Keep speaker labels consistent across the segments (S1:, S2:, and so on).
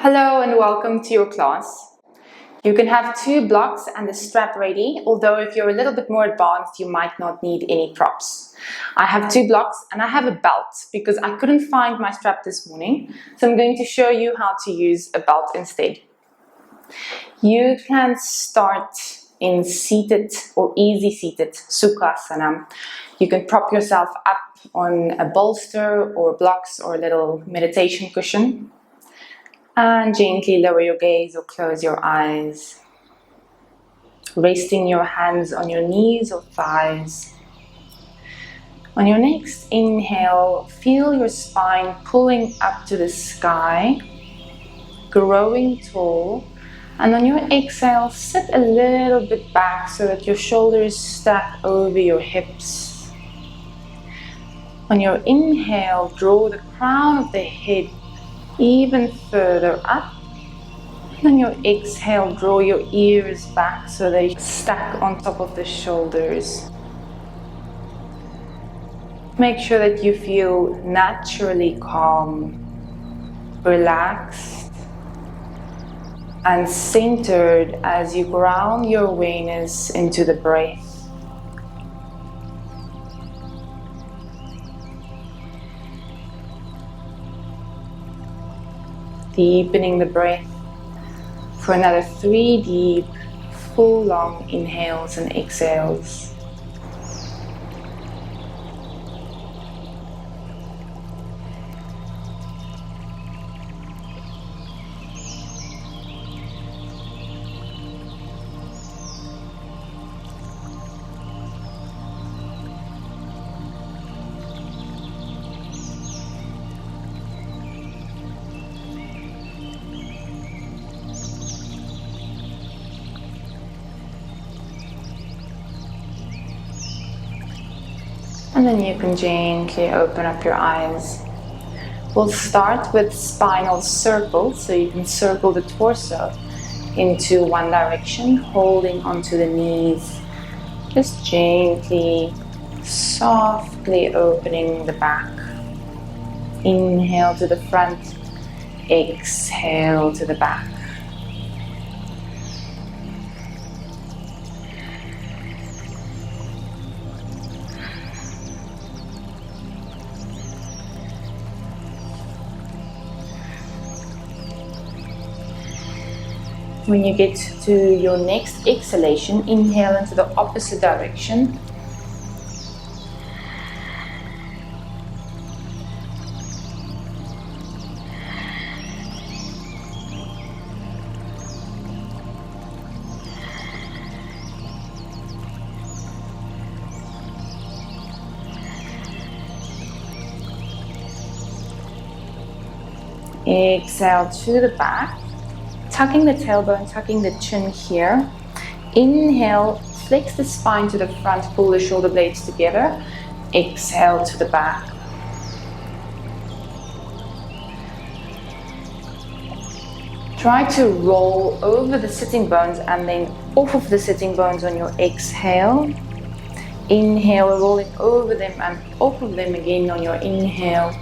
S1: Hello and welcome to your class. You can have 2 blocks and a strap ready, although if you're a little bit more advanced, you might not need any props. I have 2 blocks and I have a belt because I couldn't find my strap this morning, so I'm going to show you how to use a belt instead. You can start in seated or easy seated Sukhasana. You can prop yourself up on a bolster or blocks or a little meditation cushion. And gently lower your gaze or close your eyes. Resting your hands on your knees or thighs. On your next inhale, feel your spine pulling up to the sky, growing tall. And on your exhale, sit a little bit back so that your shoulders stack over your hips. On your inhale, draw the crown of the head even further up. And on your exhale, draw your ears back so they stack on top of the shoulders. Make sure that you feel naturally calm, relaxed, and centered as you ground your awareness into the breath. Deepening the breath for another 3 deep, full long inhales and exhales. And then you can gently open up your eyes. We'll start with spinal circles, so you can circle the torso into one direction, holding onto the knees. Just gently, softly opening the back. Inhale to the front, exhale to the back. When you get to your next exhalation, inhale into the opposite direction. Exhale to the back. Tucking the tailbone, tucking the chin here. Inhale, flex the spine to the front, pull the shoulder blades together. Exhale to the back. Try to roll over the sitting bones and then off of the sitting bones on your exhale. Inhale, rolling over them and off of them again on your inhale.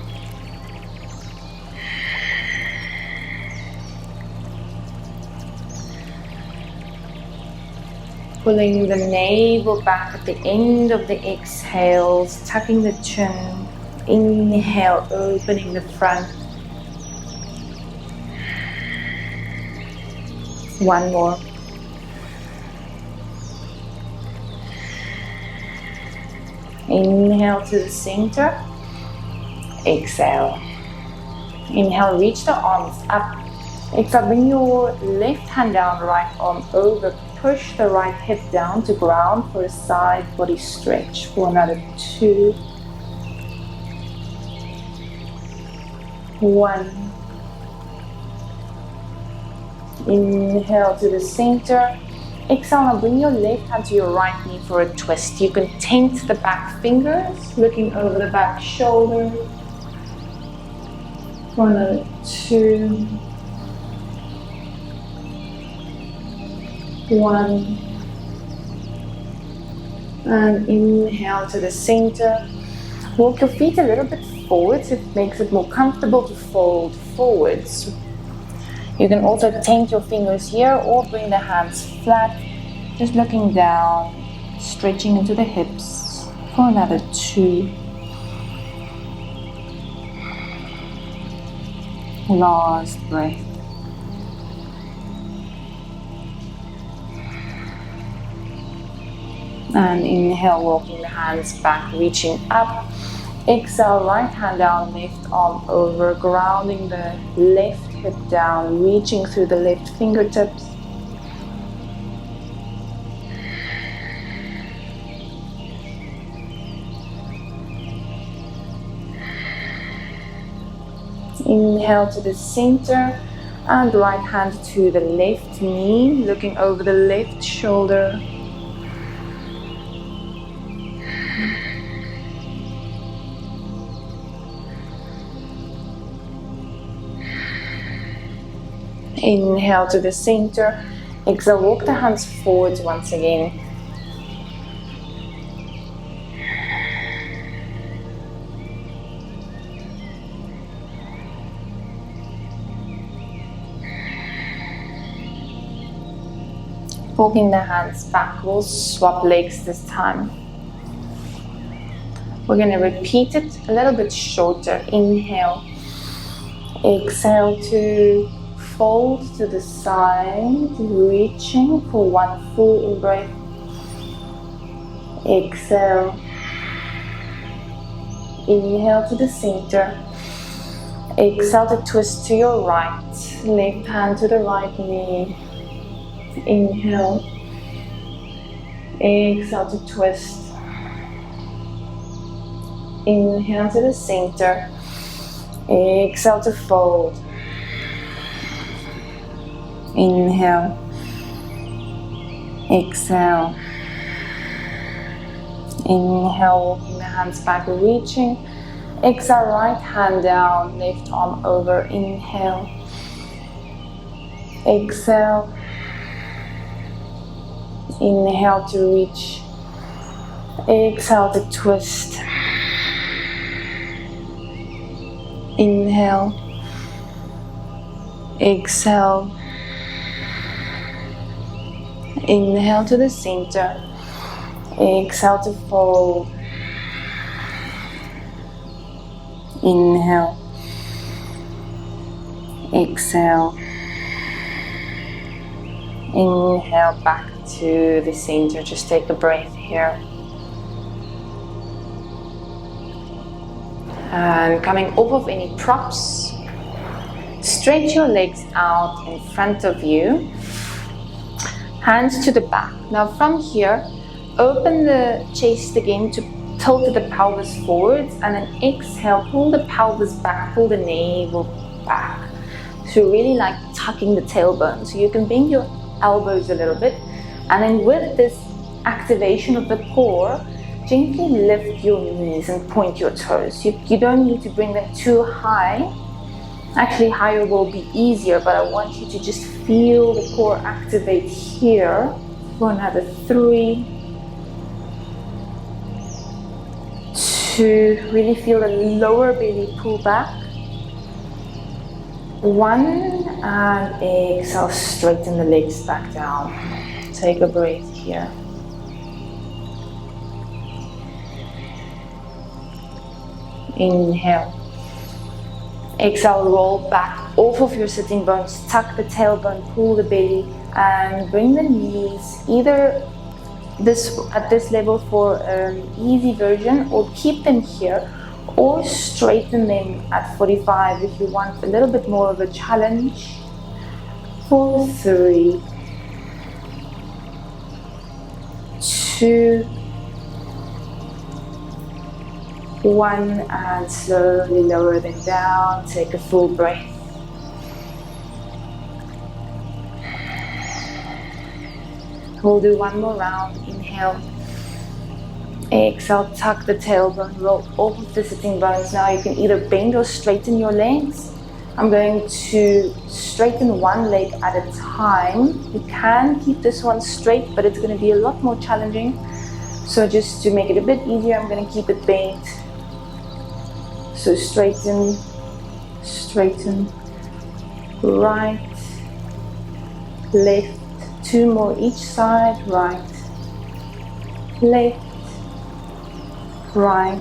S1: Pulling the navel back at the end of the exhales, tucking the chin. Inhale, opening the front. One more. Inhale to the center. Exhale. Inhale, reach the arms up. Exhale, bring your left hand down, right arm over. Push the right hip down to ground for a side body stretch for another 2. 1. Inhale to the center. Exhale, now bring your left hand to your right knee for a twist. You can tent the back fingers, looking over the back shoulder. For another 2. 1. And inhale to the center. Walk your feet a little bit forwards. It makes it more comfortable to fold forwards. You can also taint your fingers here or bring the hands flat, just looking down, stretching into the hips for another 2. Last breath. And inhale, walking the hands back, reaching up. Exhale, right hand down, left arm over, grounding the left hip down, reaching through the left fingertips. Inhale to the center and right hand to the left knee, looking over the left shoulder. Inhale to the center. Exhale, walk the hands forwards once again. Walking the hands back, we'll swap legs this time. We're going to repeat it a little bit shorter. Inhale. Exhale to fold to the side, reaching for 1 full in-breath. Exhale. Inhale to the center. Exhale to twist to your right. Left hand to the right knee. Inhale. Exhale to twist. Inhale to the center. Exhale to fold. Inhale. Exhale. Inhale, walking the hands back, reaching. Exhale, right hand down, left arm over. Inhale. Exhale. Inhale to reach. Exhale to twist. Inhale. Exhale. Inhale to the center. Exhale to fold. Inhale. Exhale. Inhale back to the center. Just take a breath here. And coming off of any props, stretch your legs out in front of you. Hands to the back. Now from here, open the chest again to tilt the pelvis forwards, and then exhale, pull the pelvis back, pull the navel back. So really like tucking the tailbone. So you can bend your elbows a little bit, and then with this activation of the core, gently lift your knees and point your toes. You don't need to bring them too high. Actually, higher will be easier, but I want you to just feel the core activate here for another 3, 2, really feel the lower belly pull back. 1, and exhale, straighten the legs back down. Take a breath here. Inhale. Exhale, roll back off of your sitting bones, tuck the tailbone, pull the belly, and bring the knees either at this level for an easy version, or keep them here, or straighten them at 45 if you want a little bit more of a challenge. For 3, 2, 1, and slowly lower them down. Take a full breath. We'll do 1 more round. Inhale. Exhale, tuck the tailbone, roll off of the sitting bones. Now you can either bend or straighten your legs. I'm going to straighten one leg at a time. You can keep this one straight, but it's going to be a lot more challenging. So just to make it a bit easier, I'm going to keep it bent. So straighten, straighten, right, left, 2 more each side, right, left, right,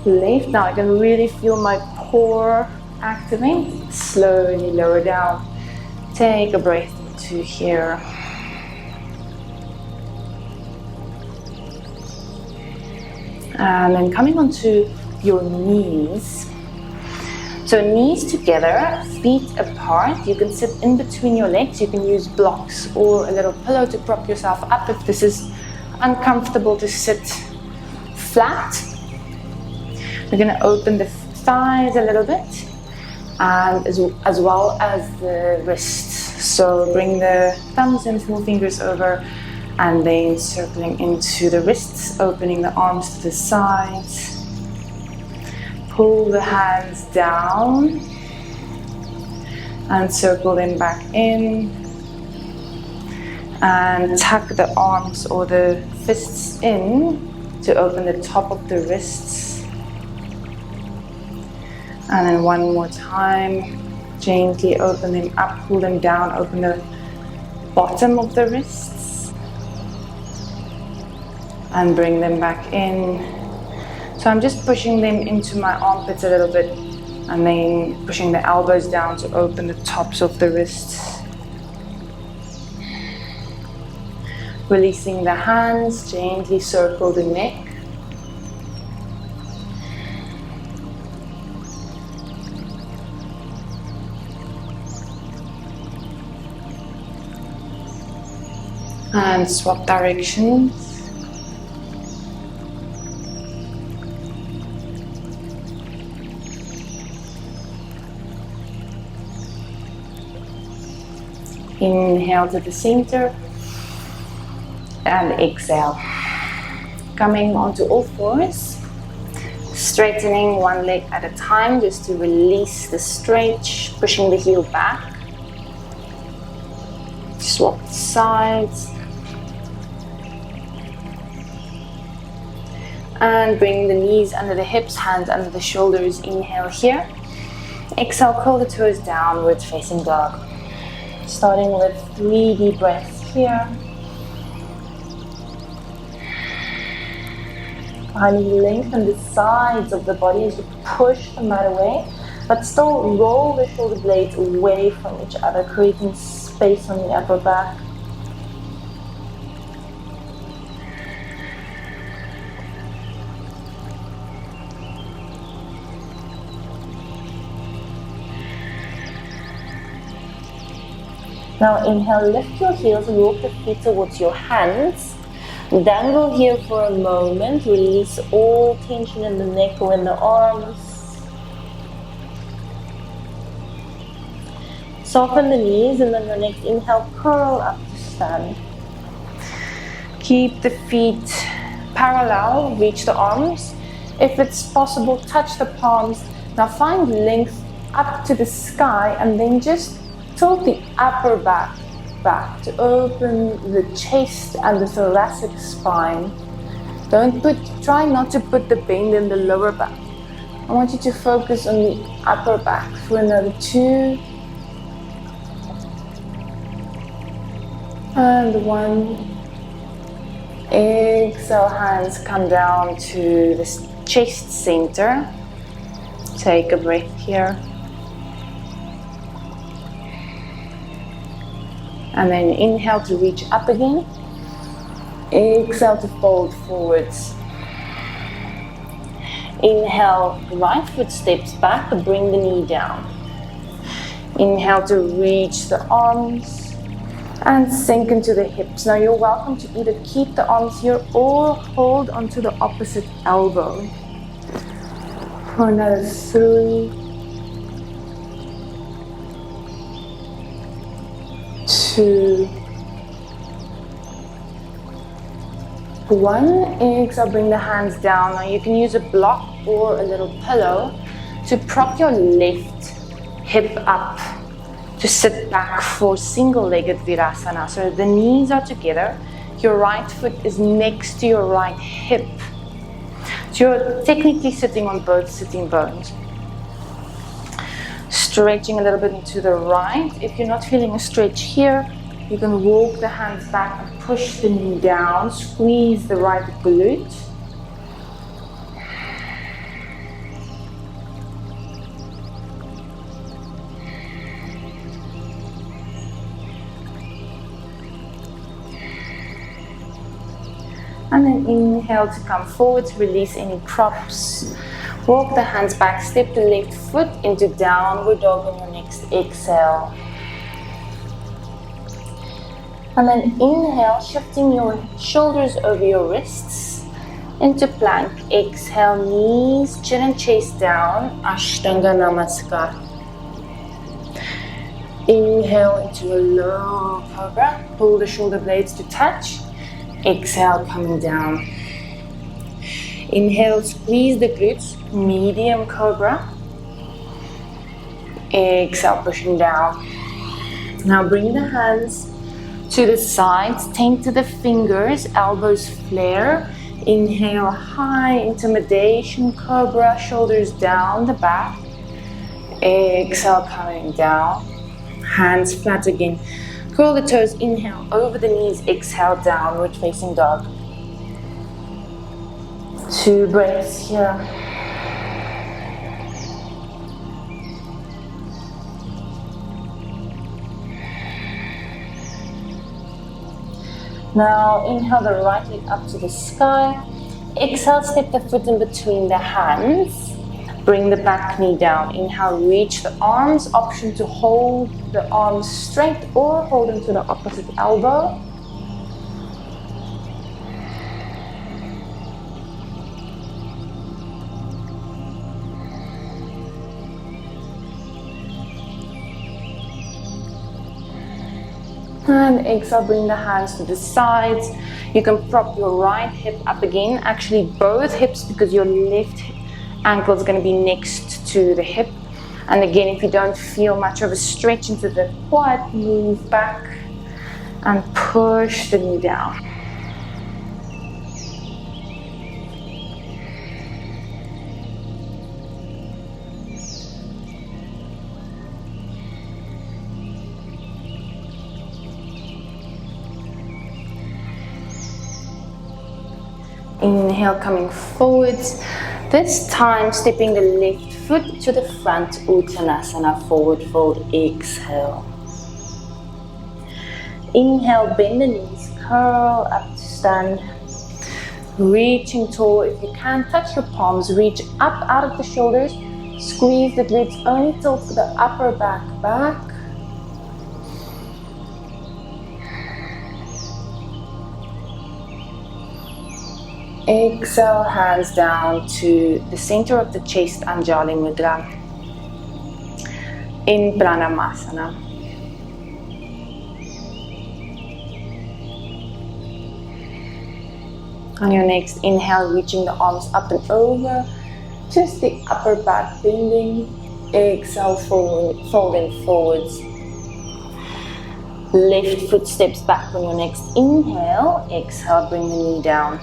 S1: left. Now I can really feel my core activate. Slowly lower down. Take a breath into here. And then coming onto your knees. So knees together, feet apart. You can sit in between your legs. You can use blocks or a little pillow to prop yourself up if this is uncomfortable to sit flat. We're going to open the thighs a little bit, and as well as the wrists. So bring the thumbs and fingers over, and then circling into the wrists, opening the arms to the sides. Pull the hands down and circle them back in, and tuck the arms or the fists in to open the top of the wrists. And then one more time, gently open them up, pull them down, open the bottom of the wrists and bring them back in. So I'm just pushing them into my armpits a little bit and then pushing the elbows down to open the tops of the wrists. Releasing the hands, gently circle the neck. And swap directions. Inhale to the center and exhale. Coming onto all fours, straightening one leg at a time just to release the stretch, pushing the heel back. Swap the sides. And bring the knees under the hips, hands under the shoulders. Inhale here. Exhale, curl the toes downwards facing dog. Starting with 3 deep breaths here. Finally lengthen the sides of the body as you push the mat away, but still roll the shoulder blades away from each other, creating space on the upper back. Now inhale, lift your heels and walk the feet towards your hands. Dangle here for a moment, release all tension in the neck or in the arms. Soften the knees, and then the next inhale, curl up to stand. Keep the feet parallel, reach the arms. If it's possible, touch the palms. Now find length up to the sky, and then just tilt the upper back to open the chest and the thoracic spine. Try not to put the bend in the lower back. I want you to focus on the upper back for another 2. And 1. Exhale, hands come down to the chest center. Take a breath here. And then inhale to reach up again. Exhale to fold forwards. Inhale, right foot steps back, bring the knee down. Inhale to reach the arms and sink into the hips. Now you're welcome to either keep the arms here or hold onto the opposite elbow. For another 3, 2, 1. Exhale, bring the hands down. Now you can use a block or a little pillow to prop your left hip up to sit back for single-legged Virasana. So the knees are together, your right foot is next to your right hip. So you're technically sitting on both sitting bones. Stretching a little bit into the right. If you're not feeling a stretch here, you can walk the hands back and push the knee down. Squeeze the right glute. And then inhale to come forward, to release any props. Walk the hands back, step the left foot into downward dog on your next exhale. And then inhale, shifting your shoulders over your wrists into plank. Exhale, knees, chin and chest down, Ashtanga Namaskar. Inhale into a low cobra, pull the shoulder blades to touch. Exhale, coming down. Inhale, squeeze the glutes, medium cobra. Exhale, pushing down. Now bring the hands to the sides, tent to the fingers, elbows flare. Inhale, high intimidation cobra, shoulders down the back. Exhale, coming down. Hands flat again. Curl the toes, inhale over the knees, exhale, downward facing dog. 2 breaths here. Now inhale the right leg up to the sky. Exhale, step the foot in between the hands. Bring the back knee down. Inhale, reach the arms. Option to hold the arms straight or hold them to the opposite elbow. And exhale, bring the hands to the sides. You can prop your right hip up again. Actually, both hips, because your left ankle is going to be next to the hip. And again, if you don't feel much of a stretch into the quad, move back and push the knee down. Inhale, coming forwards. This time, stepping the left foot to the front, Uttanasana, forward fold, exhale. Inhale, bend the knees, curl up to stand. Reaching tall, if you can, touch your palms, reach up out of the shoulders, squeeze the glutes, only tilt the upper back back. Exhale, hands down to the center of the chest, Anjali Mudra. In Pranayama. On your next inhale, reaching the arms up and over, just the upper back bending. Exhale, folding forwards. Left foot steps back on your next inhale. Exhale, bring the knee down.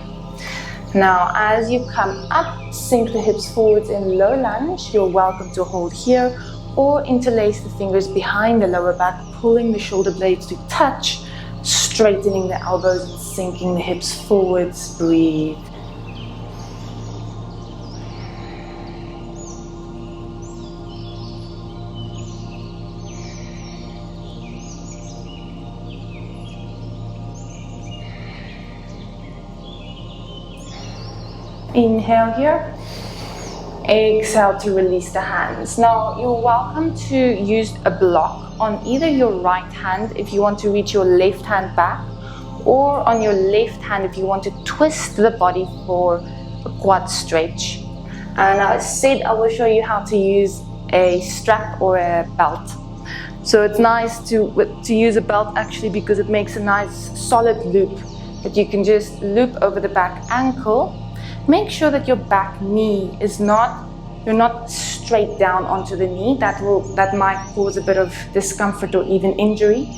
S1: Now, as you come up, sink the hips forwards in low lunge. You're welcome to hold here or interlace the fingers behind the lower back, pulling the shoulder blades to touch, straightening the elbows and sinking the hips forwards. Breathe. Inhale here. Exhale to release the hands. Now you're welcome to use a block on either your right hand if you want to reach your left hand back, or on your left hand if you want to twist the body for a quad stretch. And as I said, I will show you how to use a strap or a belt. So it's nice to use a belt actually, because it makes a nice solid loop that you can just loop over the back ankle. Make sure that your back knee is you're not straight down onto the knee. That might cause a bit of discomfort or even injury.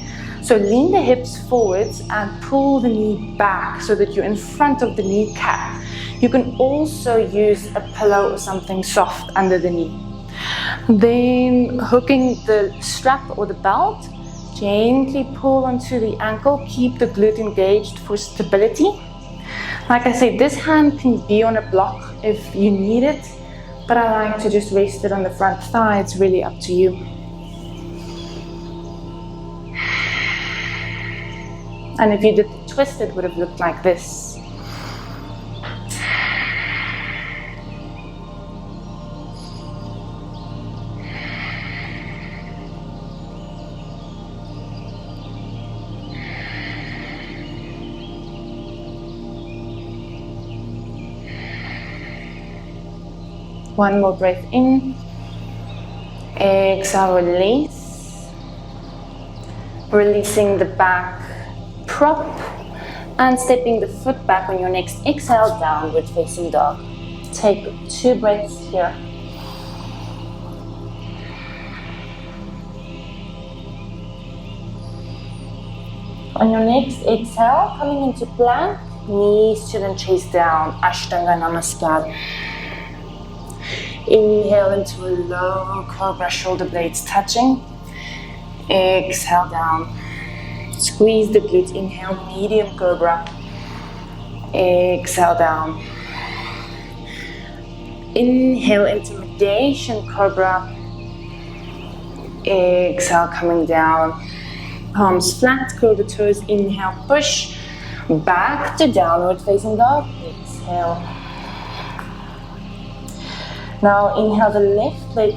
S1: So lean the hips forwards and pull the knee back so that you're in front of the kneecap. You can also use a pillow or something soft under the knee. Then hooking the strap or the belt, gently pull onto the ankle, keep the glute engaged for stability. Like I said, this hand can be on a block if you need it, but I like to just rest it on the front thigh. It's really up to you. And if you did the twist, it would have looked like this. One more breath in. Exhale, release. Releasing the back prop and stepping the foot back on your next exhale, downward facing dog. Take 2 breaths here. On your next exhale, coming into plank, knees, chin and chest down, Ashtanga Namaskar. Inhale into a low cobra, shoulder blades touching. Exhale down. Squeeze the glutes. Inhale, medium cobra. Exhale down. Inhale, intimidation cobra. Exhale, coming down. Palms flat, curl the toes. Inhale, push. Back to downward facing dog. Exhale. Now inhale the left leg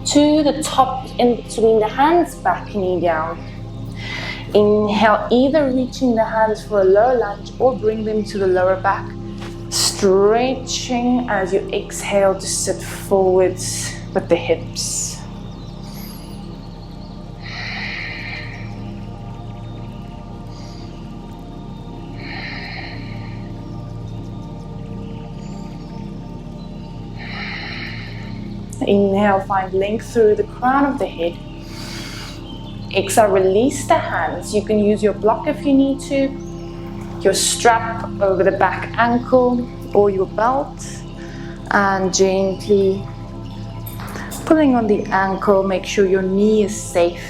S1: to the top in between the hands, back knee down. Inhale, either reaching the hands for a low lunge or bring them to the lower back. Stretching as you exhale to sit forwards with the hips. Inhale, find length through the crown of the head. Exhale, release the hands. You can use your block if you need to, your strap over the back ankle or your belt, and gently pulling on the ankle. Make sure your knee is safe.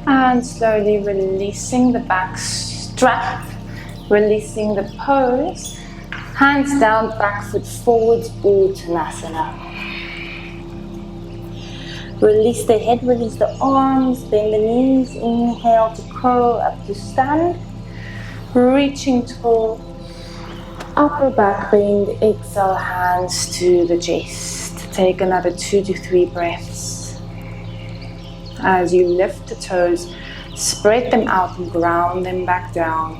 S1: And slowly releasing the back strap, releasing the pose, hands down, back foot forwards, Uttanasana. Release the head, release the arms, bend the knees, inhale to curl up to stand, reaching tall, upper back bend, exhale, hands to the chest. Take another 2 to 3 breaths. As you lift the toes, spread them out and ground them back down.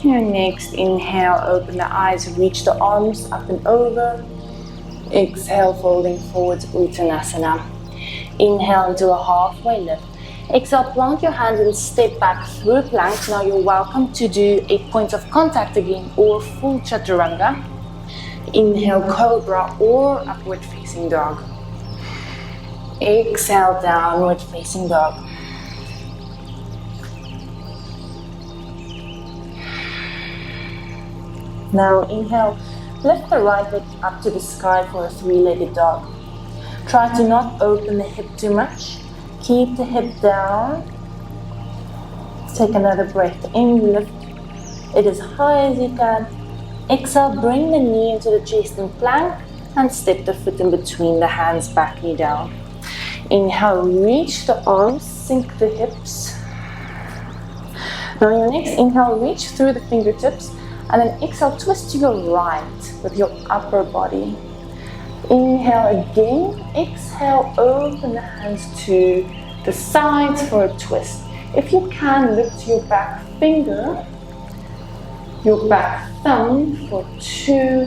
S1: Your next inhale, open the eyes, reach the arms up and over. Exhale, folding forwards, Uttanasana. Inhale into a halfway lift. Exhale, plant your hands and step back through plank. Now you're welcome to do a point of contact again or full chaturanga. Inhale, cobra or upward facing dog. Exhale, downward facing dog. Now inhale, lift the right leg up to the sky for a 3-legged dog. Try to not open the hip too much. Keep the hip down. Take another breath in, lift it as high as you can. Exhale, bring the knee into the chest and plank and step the foot in between the hands, back knee down. Inhale, reach the arms, sink the hips. Now your next inhale, reach through the fingertips and then exhale, twist to your right with your upper body. Inhale again, exhale, open the hands to the sides for a twist. If you can, lift your back finger your back thumb for 2,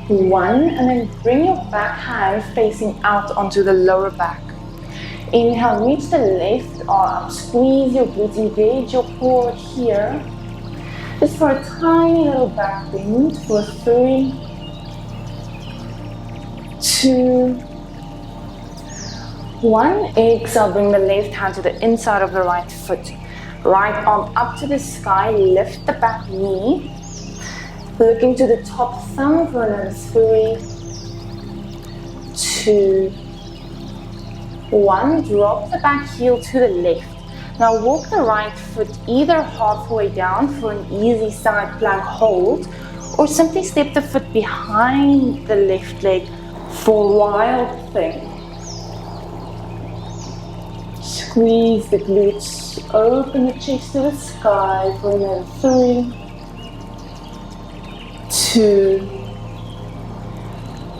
S1: 1, and then bring your back hand facing out onto the lower back. Inhale, reach the left arm, squeeze your glutes, engage your core here. Just for a tiny little back bend for 3, 2, 1. Exhale, bring the left hand to the inside of the right foot. Right arm up to the sky, lift the back knee. Looking to the top thumb for another 3, 2, 1. Drop the back heel to the left. Now walk the right foot either halfway down for an easy side plank hold, or simply step the foot behind the left leg for wild thing. Squeeze the glutes, open the chest to the sky for another 3, 2,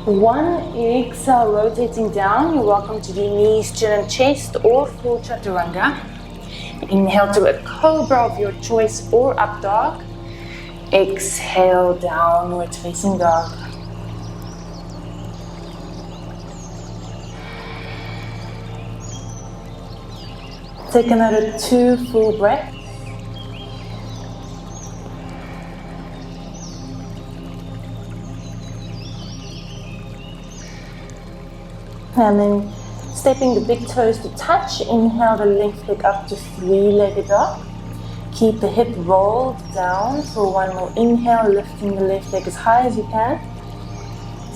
S1: 1. Exhale, rotating down. You're welcome to do knees, chin and chest or full chaturanga. Inhale to a cobra of your choice or up dog. Exhale, downward facing dog. Take another 2 full breaths. And then stepping the big toes to touch. Inhale the left leg up to 3-legged dog. Keep the hip rolled down for 1 more inhale, lifting the left leg as high as you can.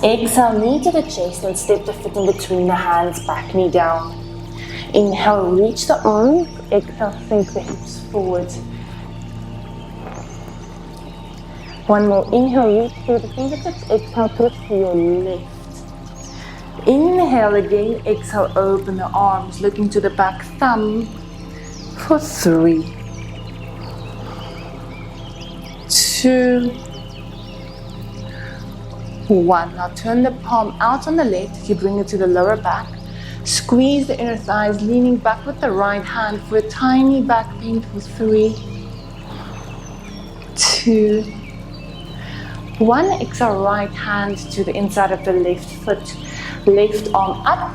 S1: Exhale, knee to the chest and step the foot in between the hands, back knee down. Inhale, reach the arms. Exhale, sink the hips forward. 1 more inhale, reach through the fingertips. Exhale, twist to your left. Inhale again, exhale, open the arms, looking to the back thumb for 3, 2, 1. Now turn the palm out on the left, you bring it to the lower back. Squeeze the inner thighs, leaning back with the right hand for a tiny back bend for 3, 2, 1. Exhale, right hand to the inside of the left foot. Left arm up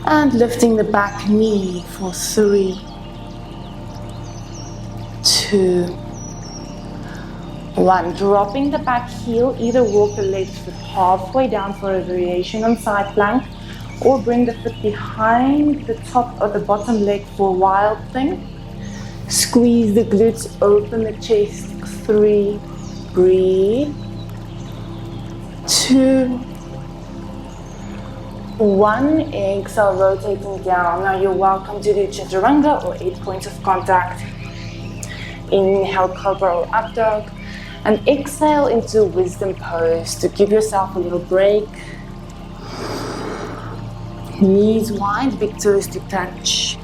S1: and lifting the back knee for 3, 2, 1. Dropping the back heel, either walk the left foot halfway down for a variation on side plank, or bring the foot behind the top of the bottom leg for a wild thing. Squeeze the glutes, open the chest. 3, breathe. 2, 1. Exhale, rotating down. Now you're welcome to do chaturanga or 8 points of contact. Inhale, cobra or up dog. And exhale into wisdom pose to give yourself a little break. Knees wide, big toes to touch.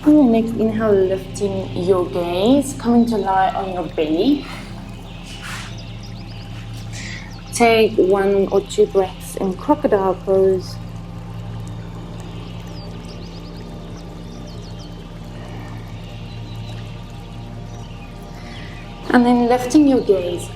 S1: On your next inhale, lifting your gaze, coming to lie on your belly. Take 1 or 2 breaths in crocodile pose. And then lifting your gaze,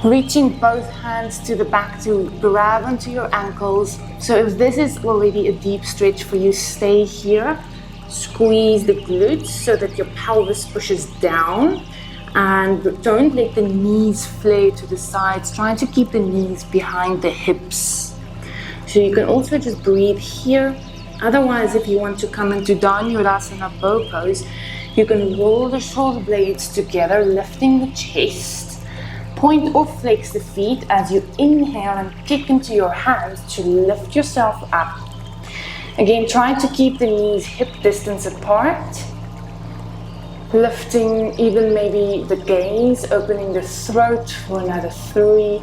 S1: reaching both hands to the back to grab onto your ankles. So if this is already a deep stretch for you, stay here. Squeeze the glutes so that your pelvis pushes down, and don't let the knees flare to the sides, trying to keep the knees behind the hips. So you can also just breathe here. Otherwise, if you want to come into Dhanurasana bow pose, you can roll the shoulder blades together, lifting the chest. Point or flex the feet as you inhale and kick into your hands to lift yourself up. Again, try to keep the knees hip distance apart. Lifting even maybe the gaze, opening the throat for another 3,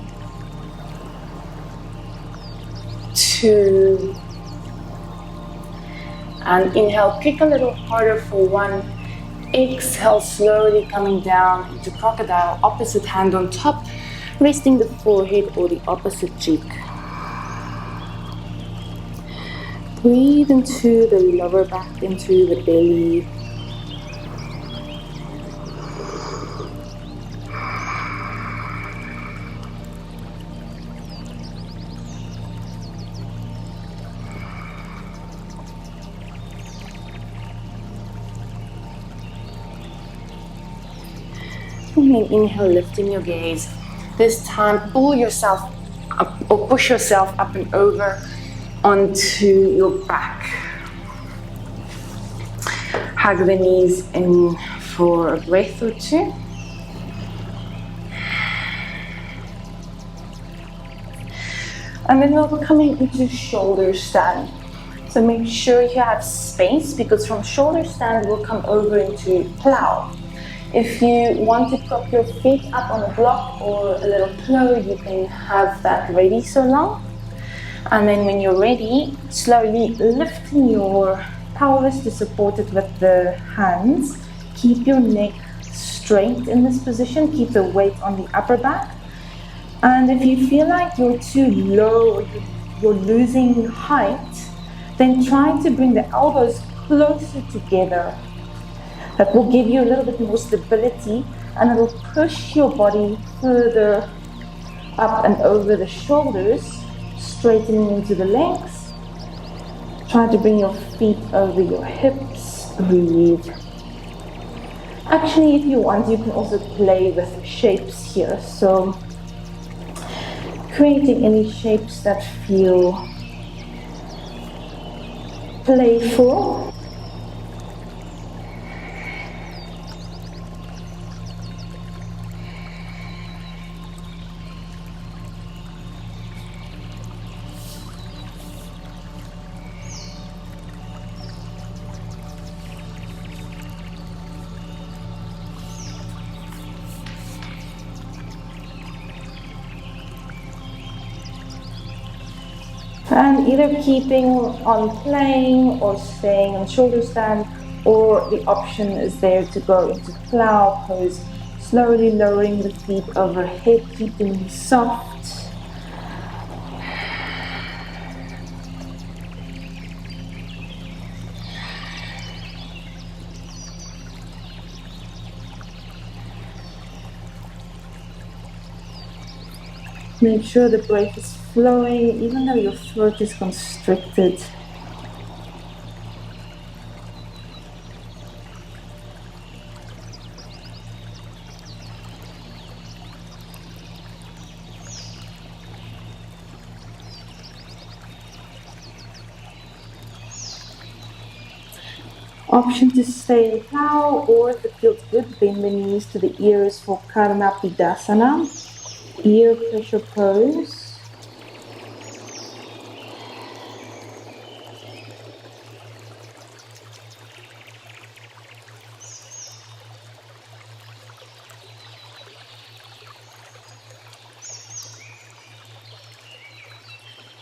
S1: 2. And inhale, kick a little harder for 1. Exhale, slowly coming down into crocodile, opposite hand on top, resting the forehead or the opposite cheek. Breathe into the lower back, into the belly. And then inhale, lifting your gaze. This time, pull yourself up or push yourself up and over onto your back. Hug the knees in for a breath or 2. And then we're coming into shoulder stand. So make sure you have space, because from shoulder stand we'll come over into plow. If you want to prop your feet up on a block or a little plow, you can have that ready so long. And then when you're ready, slowly lifting your pelvis to support it with the hands. Keep your neck straight in this position, keep the weight on the upper back. And if you feel like you're too low or you're losing height, then try to bring the elbows closer together. That will give you a little bit more stability, and it will push your body further up and over the shoulders, straightening into the legs. Try to bring your feet over your hips. Breathe. Actually, if you want, you can also play with shapes here. So creating any shapes that feel playful. And either keeping on playing or staying on shoulder stand, or the option is there to go into plow pose, slowly lowering the feet overhead, keeping them soft. Make sure the breath is flowing, even though your throat is constricted. Option to stay in plow, or if it feels good, bend the knees to the ears for Karnapidasana, ear pressure pose.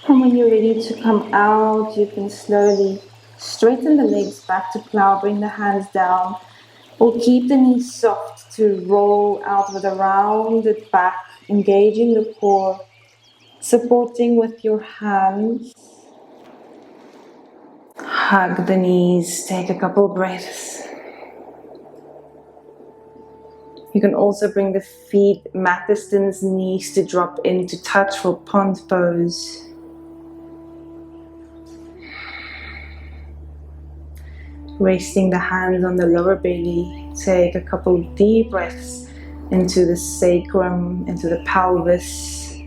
S1: And when you're ready to come out, you can slowly straighten the legs back to plow, bring the hands down, or keep the knees soft to roll out with a rounded back, engaging the core, supporting with your hands. Hug the knees, take a couple breaths. You can also bring the feet mat distance, knees to drop in to touch for pond pose. Resting the hands on the lower belly, take a couple deep breaths into the sacrum, into the pelvis.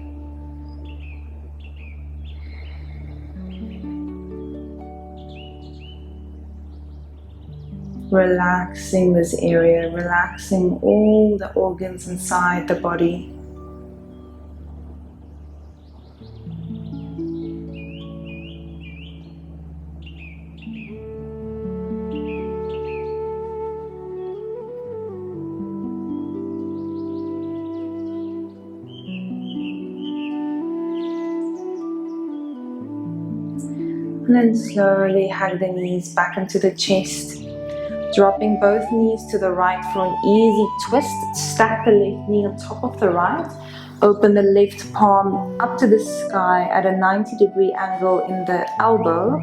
S1: Relaxing this area, relaxing all the organs inside the body. And then slowly hug the knees back into the chest. Dropping both knees to the right for an easy twist. Stack the left knee on top of the right. Open the left palm up to the sky at a 90-degree angle in the elbow.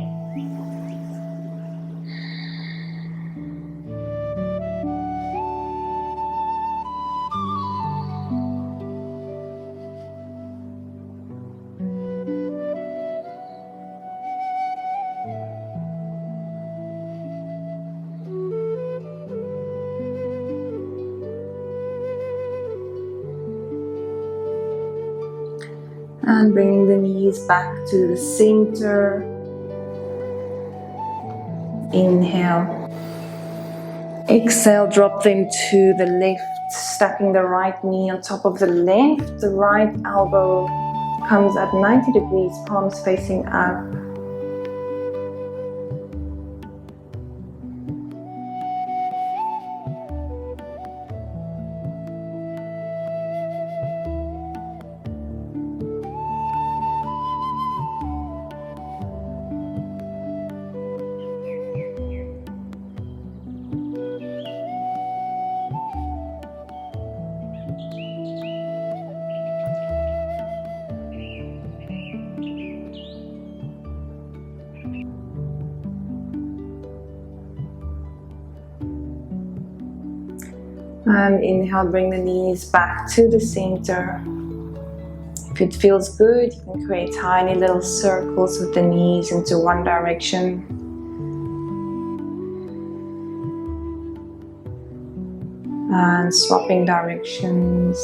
S1: And bringing the knees back to the center. Inhale. Exhale, drop them to the left, stacking the right knee on top of the left. The right elbow comes at 90 degrees, palms facing up. And inhale, bring the knees back to the center. If it feels good, you can create tiny little circles with the knees into one direction. And swapping directions.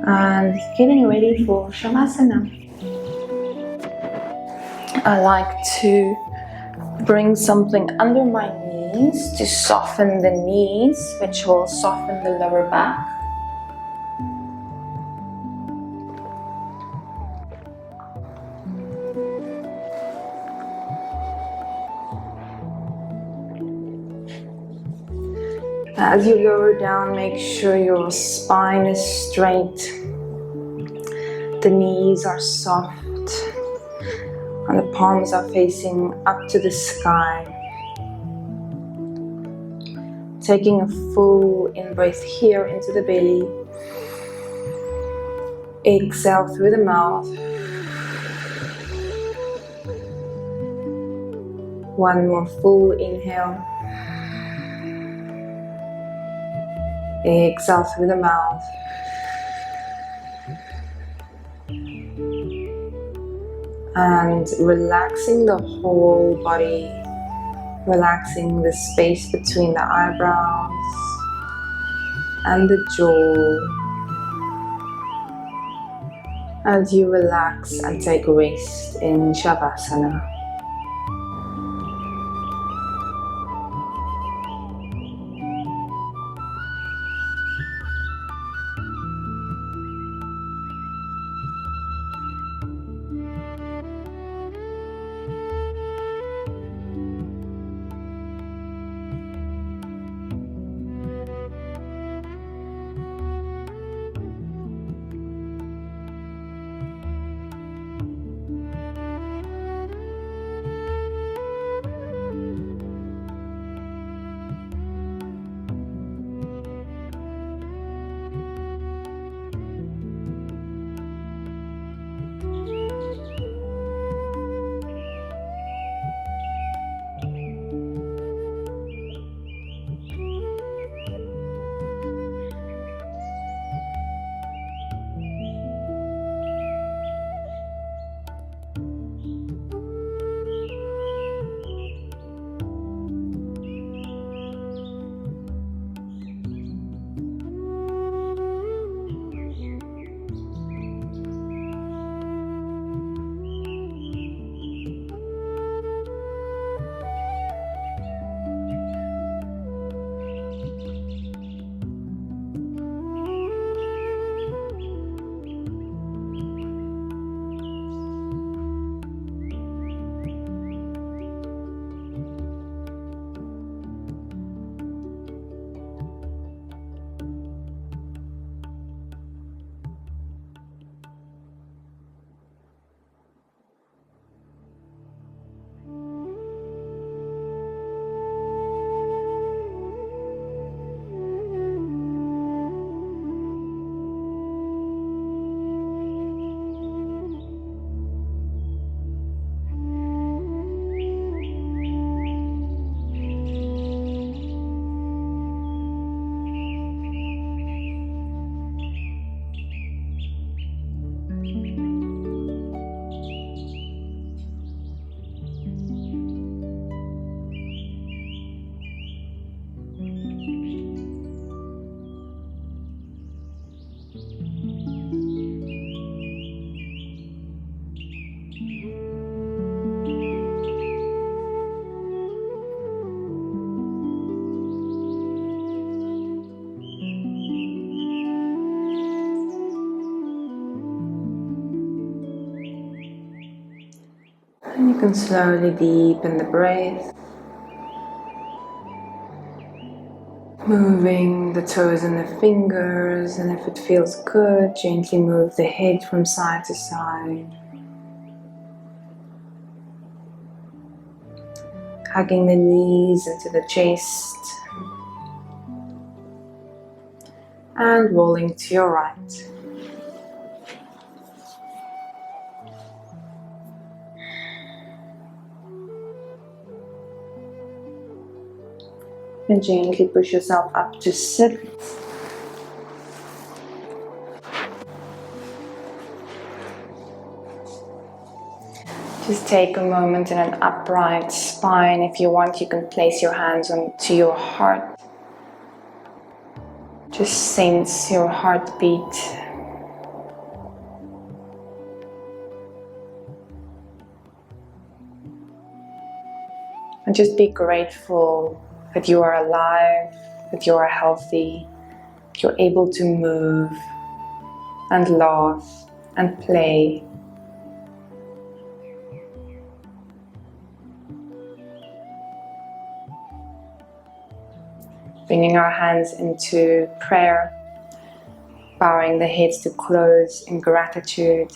S1: And getting ready for Savasana. I like to bring something under my knees to soften the knees, which will soften the lower back. As you lower down, make sure your spine is straight. The knees are soft. And the palms are facing up to the sky. Taking a full in-breath here into the belly. Exhale through the mouth. One more full inhale. Exhale through the mouth. And relaxing the whole body, relaxing the space between the eyebrows and the jaw. As you relax and take rest in Savasana. You can slowly deepen the breath, moving the toes and the fingers, and if it feels good, gently move the head from side to side. Hugging the knees into the chest and rolling to your right. And gently push yourself up to sit. Just take a moment in an upright spine. If you want, you can place your hands onto your heart. Just sense your heartbeat. And just be grateful that you are alive, that you are healthy, you're able to move and laugh and play. Bringing our hands into prayer, bowing the heads to close in gratitude.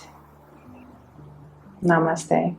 S1: Namaste.